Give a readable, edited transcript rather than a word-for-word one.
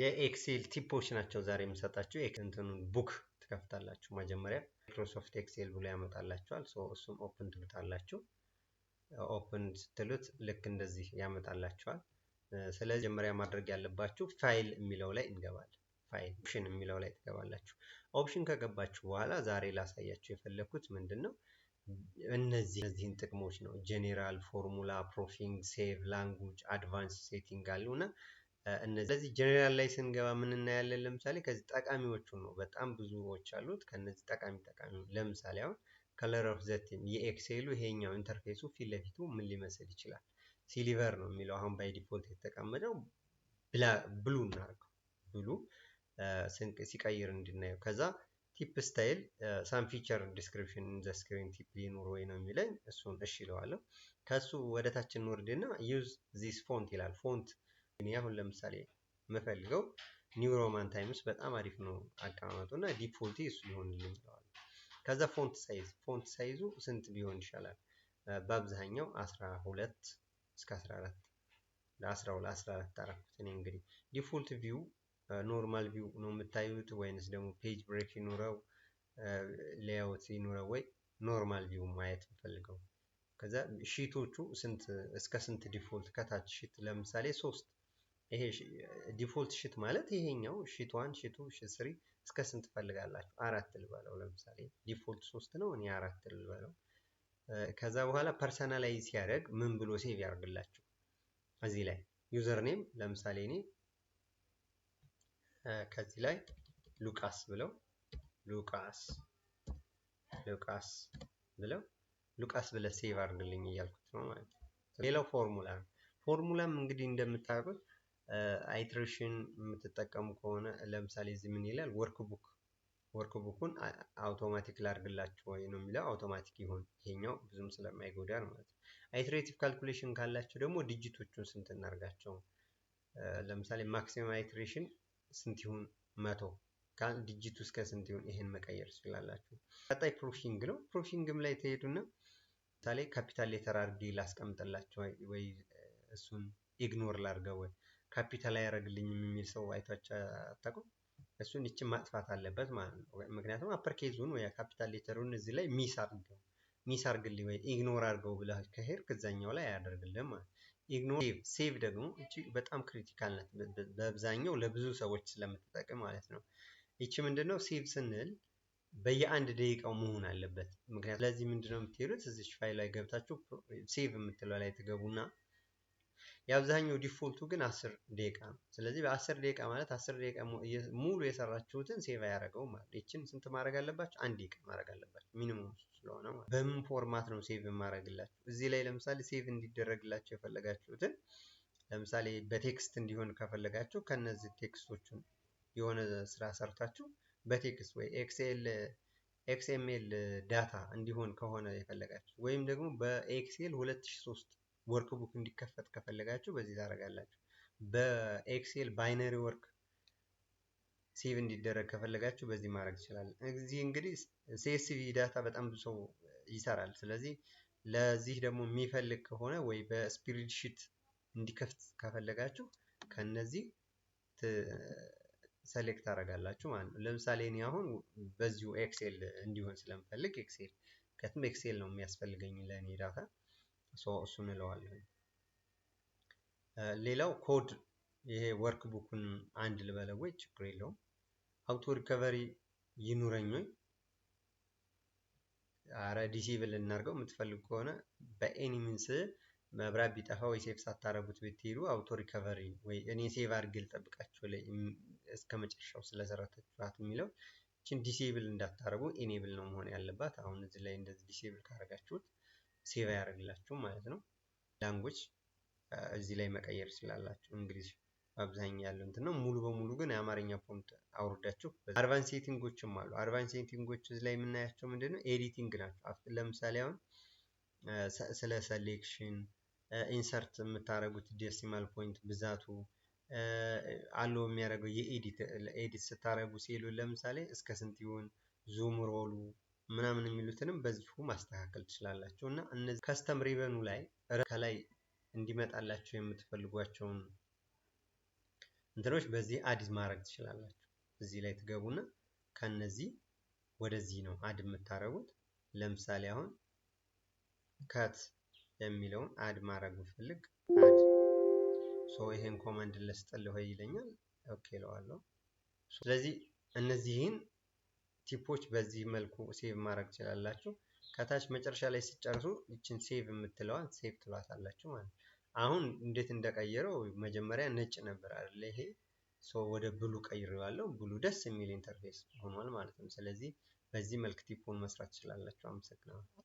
የኤክሴል ቲፖች ናቸው ዛሬ የምሰጣችሁ። እንትኑን ቡክ ትከፍታላችሁ። መጀመሪያ ማይክሮሶፍት ኤክሴል ብሎ ያመጣላችኋል። እሱን ኦፕን ትሉታላችሁ። ኦፕን ስትሉት ልክ እንደዚህ ያመጣላችኋል። ስለዚህ መጀመሪያ ማድረግ ያለባችሁ ፋይል የሚለው ላይ እንገባለን። ፋይል ኦፕሽን የሚለው ላይ ትገባላችሁ። ኦፕሽን ከገባችሁ በኋላ ዛሬ ላሳያችሁ የፈለኩት ምንድነው እነዚህን ጥቅሞች ነው። ጄኔራል፣ ፎርሙላ፣ ፕሮፊንግ፣ ሴቭ፣ ላንጉጅ፣ አድቫንስ ሴቲንግ አሉና እነዚህ ጄኔራል ላይ ስንገባ ምን እናያለን? ለምሳሌ ከዚህ ጠቃሚዎቹን ነው። በጣም ብዙዎች አሉት። ከነዚህ ጠቃሚ ለምሳሌ አሁን ከለር ኦፍ ዘ ቲም የኤክሴሉ ይሄኛው ኢንተርፌሱ ፊት ለፊቱ ምን ሊመስል ይችላል? ሲልቨር ነው የሚለው አሁን ባይ ዲፎልት የተቀመጠው። ብሉ እናርገው። ብሉ ሲቀይር እንድናየው። ከዛ ቲፕ ስታይል ሳም ፊቸር ዲስክሪፕሽን ኢን ዘ ስክሪን ቲፕ ሊኖር ወይ ነው የሚለኝ። እሱን እሺ እለዋለሁ። ከሱ ወደታች እንወርድና ዩዝ ዚስ ፎንት ይላል። ፎንት እኔ አሁን ለምሳሌ የምፈልገው ኒው ሮማን ታይምስ በጣም አሪፍ ነው አቀማመጡና ዲፎልት እሱ ሊሆንልኝ ይለዋል። ከዛ ፎንት ሳይዙ ስንት ቢሆን ይሻላል? በአብዛኛው 12 እስከ 14 ለ12 አደረኩት። እኔ እንግዲህ ዲፎልት ቪው ኖርማል ቪው ነው የምታዩት ወይንስ ደግሞ ፔጅ ብሬክ ይኖረው ሌአውት ይኖረው ወይ ኖርማል ቪው ማየት ፈልገው? ከዛ ሺቶቹ እስከ ስንት ዲፎልት ከታች ሺት ለምሳሌ 3 ይሄ ዲፎልት ሺት ማለት ይሄኛው ሺት 1 ሺት 2 ሺት 3 እስከ ስንት ፈልጋላችሁ? 4 ልበለው። ለምሳሌ ዲፎልት 3 ነው፣ እኔ 4 ልበለው። ከዛ በኋላ ፐርሰናላይዝ ሲያደርግ ምን ብሎ ሴቭ ያደርግላችሁ? እዚህ ላይ ዩዘር ኔም ለምሳሌ እኔ ከዚህ ላይ ሉቃስ ብለው ሉቃስ ብለ ሴቭ አድርግልኝ እያልኩት ነው ማለት ነው። ሌላው ፎርሙላም እንግዲህ እንደምታውቁት አይትሬሽን የምትጠቀሙ ከሆነ ለምሳሌ እዚህ ምን ይላል? ወርክቡኩን አውቶማቲክ ላድርግላችሁ ወይ ነው የሚለው። አውቶማቲክ ይሁን፣ ይሄኛው ብዙም ስለማይጎዳ ነው ማለት ነው። አይትሬቲቭ ካልኩሌሽን ካላችሁ ደግሞ ዲጂቶቹን ስንት እናርጋቸው? ለምሳሌ ማክሲመም አይትሬሽን ስንት ይሁን? 100 ዲጂቱ እስከ ስንት ይሁን? ይሄን መቀየር ትችላላችሁ። ቀጣይ ፕሮፊንግ ነው። ፕሮፊንግም ላይ ትሄዱና ለምሳሌ ካፒታል ሌተር አድርጌ ላስቀምጥላችሁ ወይ እሱን ኢግኖር ላድርገው ወይ ካፒታል አያደርግልኝም የሚል ሰው አይታችሁ አታውቁም? እሱን ይችን ማጥፋት አለበት ማለት ነው። ምክንያቱም አፐር ኬዙን ወይ ካፒታል ሌተሩን እዚህ ላይ ሚስ አድርግልኝ ወይ ኢግኖር አድርገው ብለህ ከሄድክ እዛኛው ላይ አያደርግልህም ማለት ነው። ኢግኖር ሴቭ ደግሞ እቺ በጣም ክሪቲካል ናት፣ በአብዛኛው ለብዙ ሰዎች ስለምትጠቅም ማለት ነው። ይቺ ምንድነው ሴቭ ስንል በየአንድ ደቂቃው መሆን አለበት። ምክንያቱም ለዚህ ምንድነው የምትሄዱት? እዚች ፋይል ላይ ገብታችሁ ሴቭ የምትለው ላይ ትገቡና የአብዛኛው ዲፎልቱ ግን 10 ደቂቃ ነው። ስለዚህ በ10 ደቂቃ ማለት 10 ደቂቃ ሙሉ የሰራችሁትን ሴቭ አያደርገው ማለት። ይችን ስንት ማድረግ አለባችሁ? 1 ደቂቃ ማድረግ አለባችሁ ሚኒመም ስለሆነ ማለት። በምን ፎርማት ነው ሴቭ ማድረግላችሁ? እዚህ ላይ ለምሳሌ ሴቭ እንዲደረግላችሁ የፈለጋችሁትን ለምሳሌ በቴክስት እንዲሆን ከፈለጋችሁ ከነዚህ ቴክስቶቹን የሆነ ስራ ሰርታችሁ በቴክስት ወይ ኤክስኤምኤል ዳታ እንዲሆን ከሆነ የፈለጋችሁ ወይም ደግሞ በኤክሴል 2003 ወርክቡክ እንዲከፈት ከፈለጋችሁ በዚህ ታደርጋላችሁ። በኤክሴል ባይነሪ ወርክ ሴቭ እንዲደረግ ከፈለጋችሁ በዚህ ማድረግ ይችላል። እዚህ እንግዲህ ሲኤስቪ ዳታ በጣም ብዙ ሰው ይሰራል። ስለዚህ ለዚህ ደግሞ የሚፈልግ ከሆነ ወይ በስፕሬድሺት እንዲከፍት ከፈለጋችሁ ከነዚህ ሰሌክት ታደርጋላችሁ ማለት ነው። ለምሳሌ እኔ አሁን በዚሁ ኤክሴል እንዲሆን ስለምፈልግ ኤክሴል ነው የሚያስፈልገኝ ለእኔ ዳታ፣ እሱን እለዋለሁ። ሌላው ኮድ ይሄ ወርክ ቡኩን አንድ ልበለው ወይ ችግር የለውም። አውቶ ሪከቨሪ ይኑረኝ ወይ? አረ ዲሴብል እናድርገው። የምትፈልጉ ከሆነ በኤኒ ሚንስ መብራት ቢጠፋ ወይ ሴቭ ሳታረጉት ብትሄዱ አውቶ ሪከቨሪ ወይ እኔ ሴቭ አድርጌ ልጠብቃችሁ ላይ እስከ መጨረሻው ስለሰራታችኋት የሚለው እቺን ዲሴብል እንዳታረጉ ኢኔብል ነው መሆን ያለባት። አሁን እዚህ ላይ እንደዚህ ዲሴብል ካረጋችሁት ሴቭ ያደርግላችሁ ማለት ነው። ላንጉጅ እዚህ ላይ መቀየር ይችላልላችሁ። እንግሊዝ አብዛኛው ያለው እንትን ነው። ሙሉ በሙሉ ግን የአማርኛ ፎንት አውርዳችሁ አድቫንስ ሴቲንጎችም አሉ። አድቫንስ ሴቲንጎች እዚህ ላይ የምናያቸው ምንድነው? ኤዲቲንግ ናቸው። ለምሳሌ አሁን ስለ ሴሌክሽን ኢንሰርት የምታረጉት ዴሲማል ፖይንት ብዛቱ አለው የሚያደርገው የኤዲት ስታረጉ ሴሉን ለምሳሌ እስከ ስንት ይሆን ዙም ሮሉ ምናምን የሚሉትንም በዚሁ ማስተካከል ትችላላችሁ። እና እነዚህ ከስተም ሪበኑ ላይ ከላይ እንዲመጣላችሁ የምትፈልጓቸውን እንትኖች በዚህ አድ ማድረግ ትችላላችሁ። እዚህ ላይ ትገቡና ከነዚህ ወደዚህ ነው አድ የምታረጉት። ለምሳሌ አሁን ከት የሚለውን አድ ማድረግ ብፈልግ አድ ይሄን ኮማንድ ልስጥልህ ወይ ይለኛል። ኦኬ እለዋለሁ። ስለዚህ እነዚህን ቲፖች በዚህ መልኩ ሴቭ ማድረግ ትችላላችሁ። ከታች መጨረሻ ላይ ሲጨርሱ ይችን ሴቭ የምትለዋን ሴቭ ትሏታላችሁ ማለት ነው። አሁን እንዴት እንደቀየረው መጀመሪያ ነጭ ነበር አይደል? ይሄ ወደ ብሉ ቀይሬዋለሁ። ብሉ ደስ የሚል ኢንተርፌስ ሆኗል ማለት ነው። ስለዚህ በዚህ መልክ ቲፑን መስራት ትችላላችሁ። አመሰግናለሁ።